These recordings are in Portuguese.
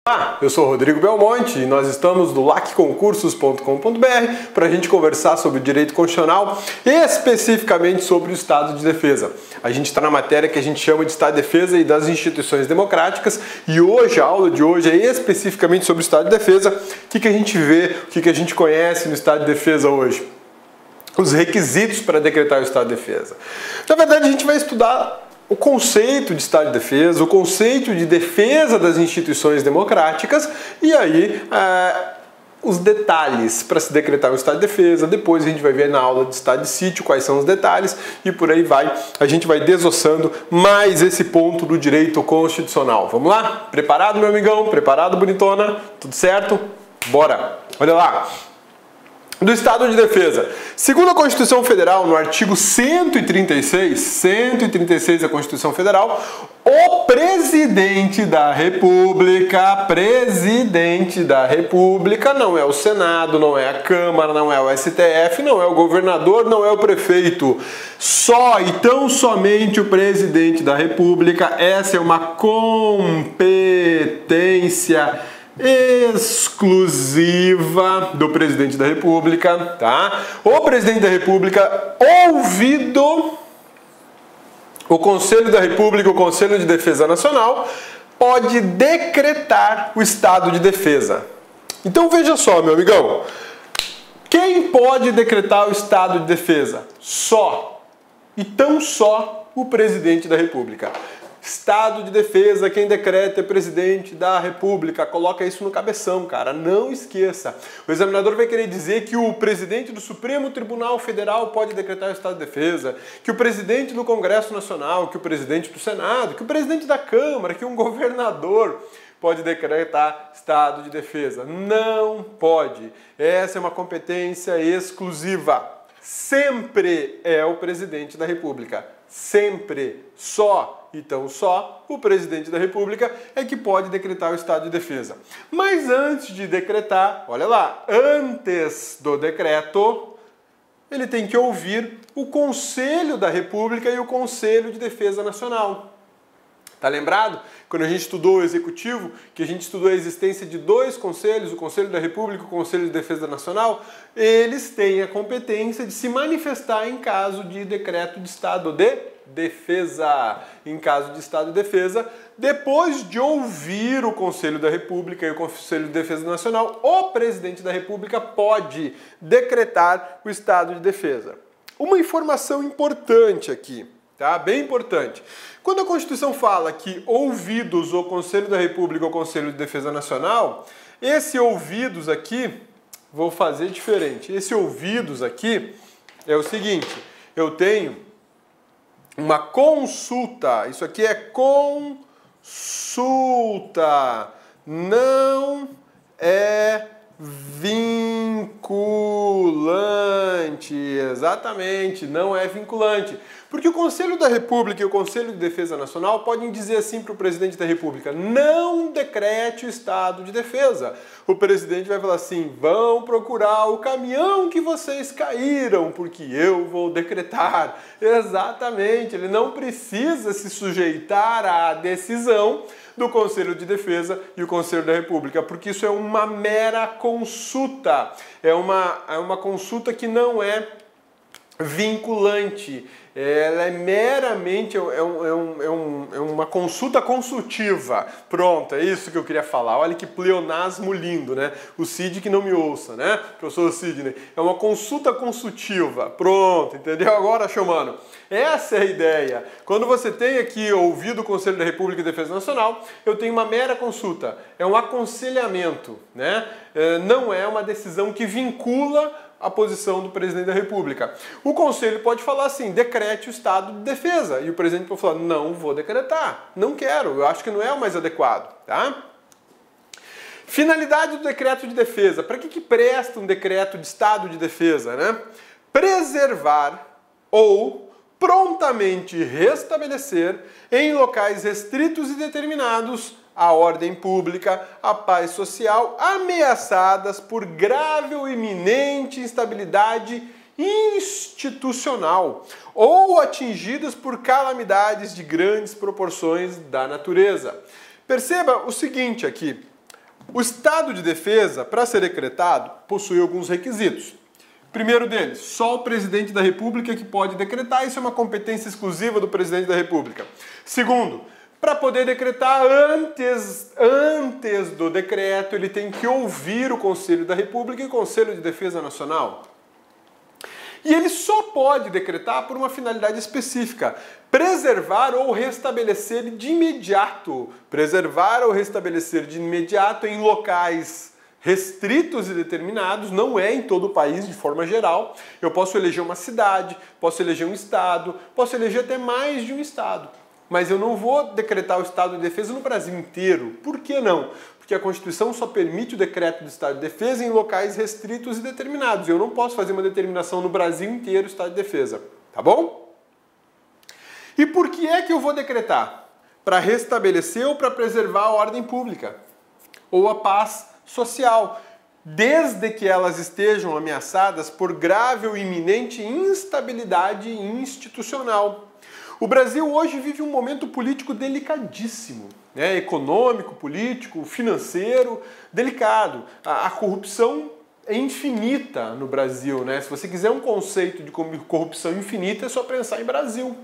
Olá, eu sou Rodrigo Belmonte e nós estamos no lacconcursos.com.br para a gente conversar sobre direito constitucional, especificamente sobre o Estado de Defesa. A gente está na matéria que a gente chama de Estado de Defesa e das instituições democráticas e hoje, a aula de hoje é especificamente sobre o Estado de Defesa. O que a gente vê, o que a gente conhece no Estado de Defesa hoje? Os requisitos para decretar o Estado de Defesa. Na verdade, a gente vai estudar o conceito de Estado de Defesa, o conceito de defesa das instituições democráticas e aí os detalhes para se decretar o Estado de Defesa. Depois a gente vai ver na aula de Estado de Sítio quais são os detalhes e por aí vai. A gente vai desossando mais esse ponto do direito constitucional. Vamos lá? Preparado, meu amigão? Preparado, bonitona? Tudo certo? Bora! Olha lá! Do Estado de Defesa. Segundo a Constituição Federal, no artigo 136 da Constituição Federal, o presidente da República, não é o Senado, não é a Câmara, não é o STF, não é o governador, não é o prefeito. Só e tão somente o presidente da República. Essa é uma competência exclusiva do presidente da República, tá? O presidente da República, ouvido o Conselho da República, o Conselho de Defesa Nacional, pode decretar o Estado de Defesa. Então veja só, meu amigão, quem pode decretar o Estado de Defesa? Só e tão só o presidente da República. Estado de Defesa, quem decreta é presidente da República. Coloca isso no cabeção, cara. Não esqueça. O examinador vai querer dizer que o presidente do Supremo Tribunal Federal pode decretar o Estado de Defesa, que o presidente do Congresso Nacional, que o presidente do Senado, que o presidente da Câmara, que um governador pode decretar Estado de Defesa. Não pode. Essa é uma competência exclusiva. Sempre é o presidente da República. Sempre. Só. Então, só o presidente da República é que pode decretar o Estado de Defesa. Mas antes de decretar, olha lá, antes do decreto, ele tem que ouvir o Conselho da República e o Conselho de Defesa Nacional. Tá lembrado? Quando a gente estudou o Executivo, que a gente estudou a existência de dois conselhos, o Conselho da República e o Conselho de Defesa Nacional, eles têm a competência de se manifestar em caso de decreto de Estado de Defesa. Em caso de Estado de Defesa, depois de ouvir o Conselho da República e o Conselho de Defesa Nacional, o presidente da República pode decretar o Estado de Defesa. Uma informação importante aqui, tá? Bem importante. Quando a Constituição fala que ouvidos o Conselho da República ou o Conselho de Defesa Nacional, esse ouvidos aqui, vou fazer diferente. Esse ouvidos aqui é o seguinte, eu tenho uma consulta, isso aqui é consulta, não é vinculante, exatamente, não é vinculante. Porque o Conselho da República e o Conselho de Defesa Nacional podem dizer assim para o presidente da República, não decrete o Estado de Defesa. O presidente vai falar assim, vão procurar o caminhão que vocês caíram, porque eu vou decretar. Exatamente, ele não precisa se sujeitar à decisão do Conselho de Defesa e o Conselho da República, porque isso é uma mera consulta, é uma consulta que não é vinculante, ela é meramente uma consulta consultiva. Pronto, é isso que eu queria falar. Olha que pleonasmo lindo, né? O Cid que não me ouça, né? Professor Sidney. É uma consulta consultiva. Pronto, entendeu? Agora, achou, mano? Essa é a ideia. Quando você tem aqui ouvido o Conselho da República e Defesa Nacional, eu tenho uma mera consulta. É um aconselhamento, né? Não é uma decisão que vincula a posição do presidente da República. O Conselho pode falar assim, decrete o Estado de Defesa. E o presidente pode falar, não vou decretar, não quero, eu acho que não é o mais adequado. Tá? Finalidade do decreto de defesa. Para que presta um decreto de Estado de Defesa? Né? Preservar ou prontamente restabelecer em locais restritos e determinados a ordem pública, a paz social, ameaçadas por grave ou iminente instabilidade institucional ou atingidas por calamidades de grandes proporções da natureza. Perceba o seguinte aqui, O estado de defesa, para ser decretado, possui alguns requisitos. Primeiro deles, só o presidente da República que pode decretar, isso é uma competência exclusiva do presidente da República. Segundo, para poder decretar antes do decreto, ele tem que ouvir o Conselho da República e o Conselho de Defesa Nacional. E ele só pode decretar por uma finalidade específica: preservar ou restabelecer de imediato. Preservar ou restabelecer de imediato em locais restritos e determinados, não é em todo o país de forma geral. Eu posso eleger uma cidade, posso eleger um estado, posso eleger até mais de um estado. Mas eu não vou decretar o estado de defesa no Brasil inteiro. Por que não? Porque a Constituição só permite o decreto do estado de defesa em locais restritos e determinados. Eu não posso fazer uma determinação no Brasil inteiro do estado de defesa. Tá bom? E por que é que eu vou decretar? Para restabelecer ou para preservar a ordem pública ou a paz social, desde que elas estejam ameaçadas por grave ou iminente instabilidade institucional. O Brasil hoje vive um momento político delicadíssimo, né? Econômico, político, financeiro, delicado. A corrupção é infinita no Brasil, né? Se você quiser um conceito de corrupção infinita, é só pensar em Brasil.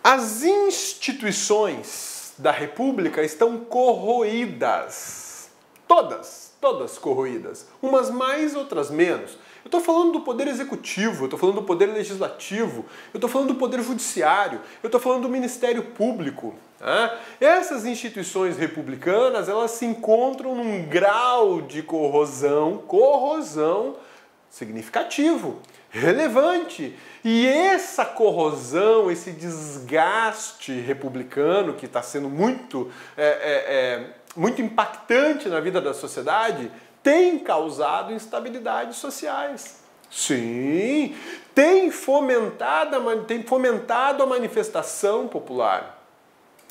As instituições da República estão corroídas. Todas corroídas. Umas mais, outras menos. Eu estou falando do poder executivo, eu estou falando do poder legislativo, eu estou falando do poder judiciário, eu estou falando do Ministério Público. Né? Essas instituições republicanas, elas se encontram num grau de corrosão significativo, relevante. E essa corrosão, esse desgaste republicano que está sendo muito impactante na vida da sociedade, tem causado instabilidades sociais. Sim, tem fomentado a manifestação popular.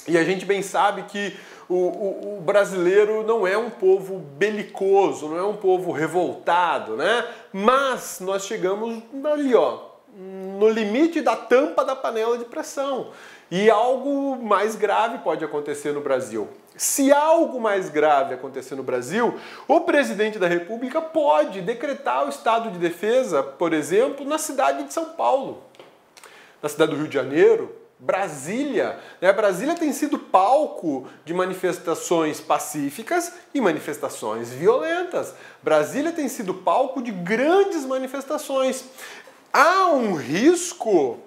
E a gente bem sabe que o brasileiro não é um povo belicoso, não é um povo revoltado, né? Mas nós chegamos ali, ó, no limite da tampa da panela de pressão. E algo mais grave pode acontecer no Brasil. Se algo mais grave acontecer no Brasil, o presidente da República pode decretar o estado de defesa, por exemplo, na cidade de São Paulo, na cidade do Rio de Janeiro, Brasília. Né? Brasília tem sido palco de manifestações pacíficas e manifestações violentas. Brasília tem sido palco de grandes manifestações. Há um risco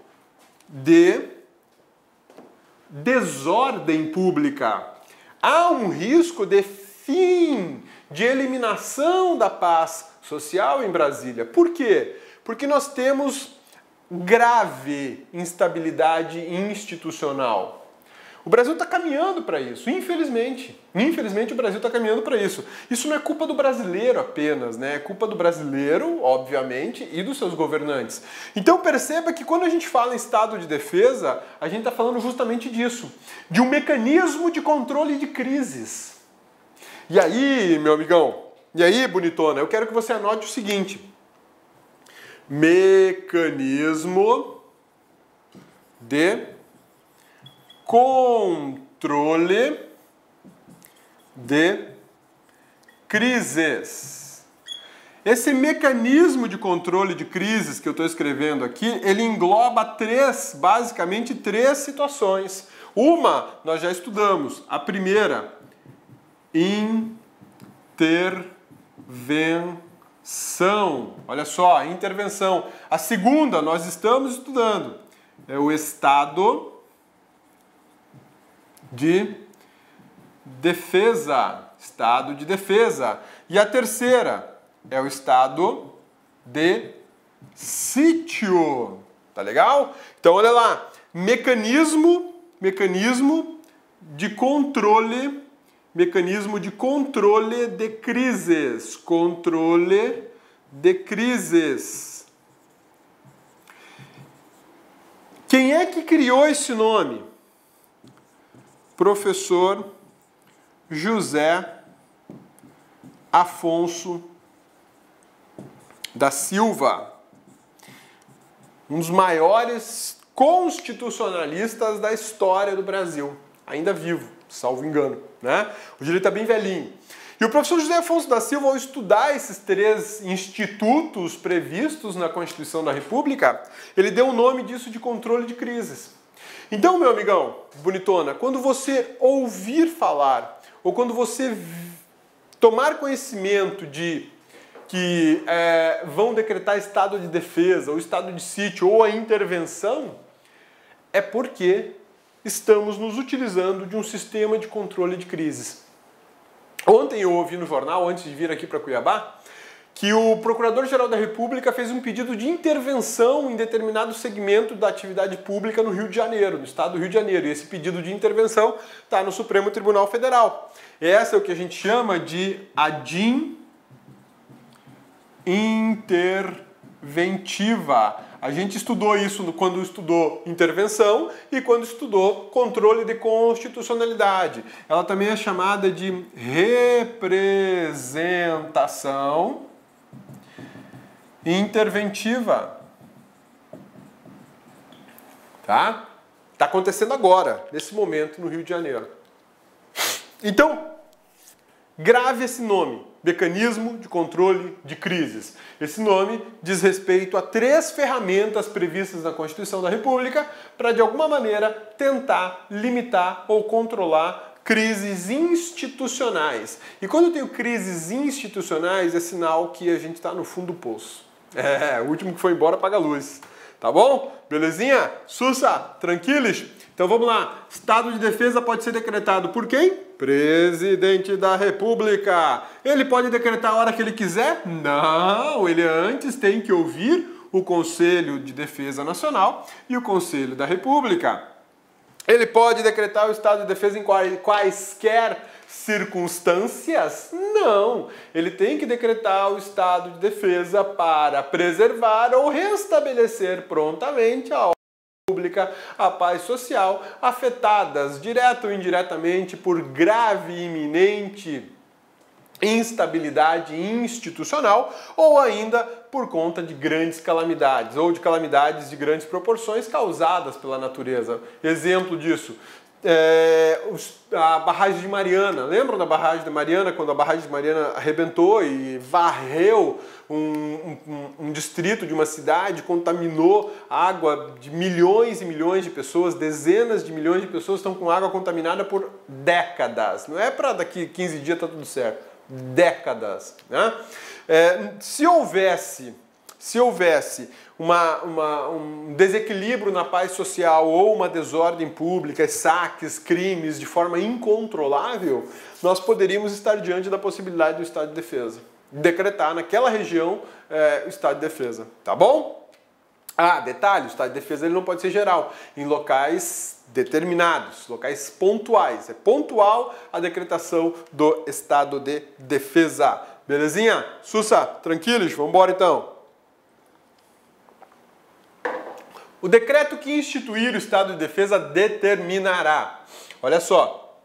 de desordem pública. Há um risco de fim, de eliminação da paz social em Brasília. Por quê? Porque nós temos grave instabilidade institucional. O Brasil está caminhando para isso, infelizmente. Infelizmente o Brasil está caminhando para isso. Isso não é culpa do brasileiro apenas, né? É culpa do brasileiro, obviamente, e dos seus governantes. Então perceba que quando a gente fala em estado de defesa, a gente está falando justamente disso, de um mecanismo de controle de crises. E aí, meu amigão, e aí, bonitona, eu quero que você anote o seguinte: mecanismo de controle de crises. Esse mecanismo de controle de crises que eu estou escrevendo aqui, ele engloba basicamente três situações. Uma, nós já estudamos. A primeira, intervenção. Olha só, intervenção. A segunda, nós estamos estudando. É o estado de defesa. Estado de defesa. E a terceira é o estado de sítio. Tá legal? Então, olha lá. Mecanismo de controle de crises. Controle de crises. Quem é que criou esse nome? Professor José Afonso da Silva, um dos maiores constitucionalistas da história do Brasil, ainda vivo, salvo engano. né? Hoje ele está bem velhinho. E o professor José Afonso da Silva, ao estudar esses 3 institutos previstos na Constituição da República, ele deu o nome disso de controle de crises. Então, meu amigão, bonitona, quando você ouvir falar, ou quando você tomar conhecimento de que vão decretar estado de defesa, ou estado de sítio, ou a intervenção, é porque estamos nos utilizando de um sistema de controle de crises. Ontem eu ouvi no jornal, antes de vir aqui para Cuiabá, que o Procurador-Geral da República fez um pedido de intervenção em determinado segmento da atividade pública no Rio de Janeiro, no estado do Rio de Janeiro. E esse pedido de intervenção está no Supremo Tribunal Federal. Essa é o que a gente chama de ADIM interventiva. A gente estudou isso quando estudou intervenção e quando estudou controle de constitucionalidade. Ela também é chamada de representação interventiva. Tá? Tá acontecendo agora, nesse momento, no Rio de Janeiro. Então, grave esse nome, Mecanismo de Controle de Crises. Esse nome diz respeito a 3 ferramentas previstas na Constituição da República para, de alguma maneira, tentar limitar ou controlar crises institucionais. E quando eu tenho crises institucionais, é sinal que a gente está no fundo do poço. O último que foi embora apaga a luz. Tá bom? Belezinha? Sussa? Tranquilos? Então vamos lá. Estado de defesa pode ser decretado por quem? Presidente da República. Ele pode decretar a hora que ele quiser? Não, ele antes tem que ouvir o Conselho de Defesa Nacional e o Conselho da República. Ele pode decretar o estado de defesa em quaisquer circunstâncias? Não. Ele tem que decretar o estado de defesa para preservar ou restabelecer prontamente a pública, a paz social, afetadas direta ou indiretamente por grave e iminente instabilidade institucional ou ainda por conta de grandes calamidades ou de calamidades de grandes proporções causadas pela natureza. Exemplo disso, a barragem de Mariana. Lembram da barragem de Mariana, quando a barragem de Mariana arrebentou e varreu um distrito de uma cidade, contaminou a água de milhões e milhões de pessoas, dezenas de milhões de pessoas estão com água contaminada por décadas. Não é para daqui 15 dias tá tudo certo. Décadas. Né? Se houvesse um desequilíbrio na paz social ou uma desordem pública, saques, crimes de forma incontrolável, nós poderíamos estar diante da possibilidade do estado de defesa. Decretar naquela região o estado de defesa. Tá bom? Detalhe, o estado de defesa ele não pode ser geral. Em locais determinados, locais pontuais. É pontual a decretação do estado de defesa. Belezinha? Sussa, tranquilos? Vamos embora então. O decreto que instituir o estado de defesa determinará. Olha só.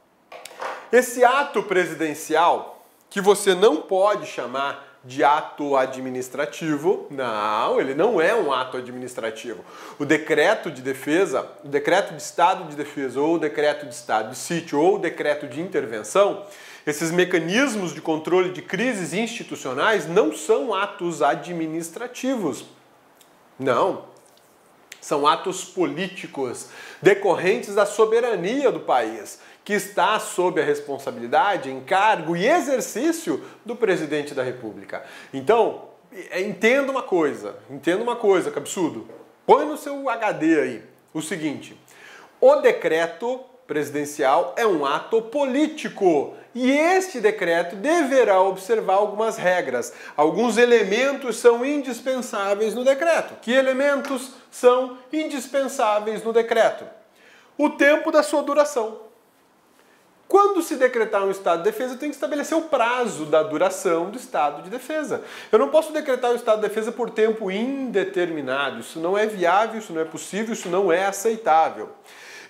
Esse ato presidencial, que você não pode chamar de ato administrativo, não, ele não é um ato administrativo. O decreto de defesa, o decreto de estado de defesa, ou o decreto de estado de sítio, ou o decreto de intervenção, esses mecanismos de controle de crises institucionais não são atos administrativos. Não. São atos políticos, decorrentes da soberania do país, que está sob a responsabilidade, encargo e exercício do presidente da República. Então, entenda uma coisa, cabeçudo. Põe no seu HD aí o seguinte: o decreto presidencial é um ato político e este decreto deverá observar algumas regras. Alguns elementos são indispensáveis no decreto. Que elementos são indispensáveis no decreto? O tempo da sua duração. Quando se decretar um estado de defesa, tem que estabelecer o prazo da duração do estado de defesa. Eu não posso decretar o estado de defesa por tempo indeterminado. Isso não é viável, isso não é possível, isso não é aceitável.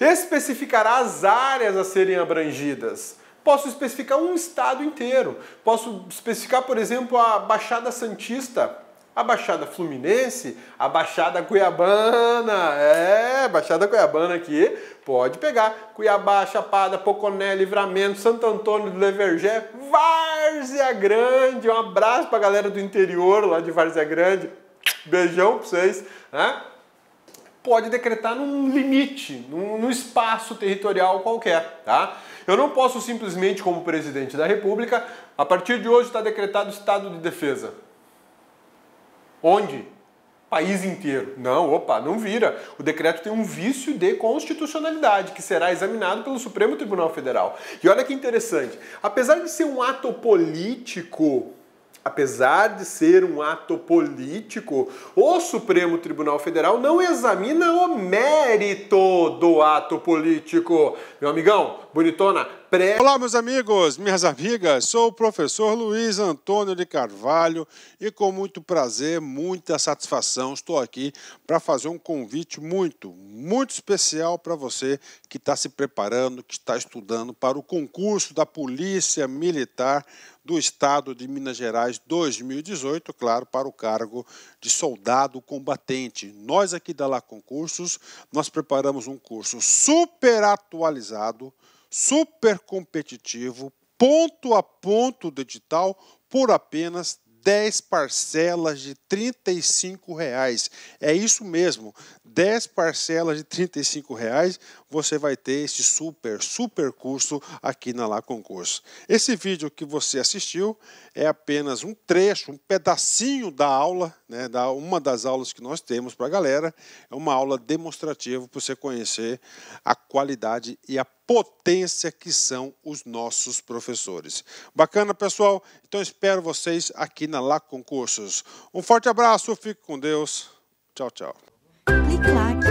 Especificará as áreas a serem abrangidas. Posso especificar um estado inteiro. Posso especificar, por exemplo, a Baixada Santista A Baixada Fluminense, a Baixada Cuiabana, Baixada Cuiabana aqui, pode pegar. Cuiabá, Chapada, Poconé, Livramento, Santo Antônio do Levergé, Várzea Grande, um abraço pra galera do interior lá de Várzea Grande, beijão pra vocês, né? Pode decretar num limite, num espaço territorial qualquer, tá? Eu não posso simplesmente, como presidente da República, a partir de hoje está decretado estado de defesa. Onde? País inteiro. Não, opa, não vira. O decreto tem um vício de constitucionalidade que será examinado pelo Supremo Tribunal Federal. E olha que interessante, apesar de ser um ato político, o Supremo Tribunal Federal não examina o mérito do ato político. Meu amigão, bonitona, Olá, meus amigos, minhas amigas, sou o professor Luiz Antônio de Carvalho e com muito prazer, muita satisfação, estou aqui para fazer um convite muito especial para você que está se preparando, que está estudando para o concurso da Polícia Militar do Estado de Minas Gerais 2018, claro, para o cargo de soldado combatente. Nós aqui da Lá Concursos, nós preparamos um curso super atualizado, super competitivo, ponto a ponto do edital, por apenas 10 parcelas de R$ 35. É isso mesmo, 10 parcelas de R$ 35 você vai ter esse super curso aqui na Lá Concurso. Esse vídeo que você assistiu é apenas um trecho, um pedacinho da aula, né, uma das aulas que nós temos para a galera. É uma aula demonstrativa para você conhecer a qualidade e a potência que são os nossos professores. Bacana, pessoal? Então espero vocês aqui na Lá Concursos. Um forte abraço, fique com Deus. Tchau, tchau. Clique lá.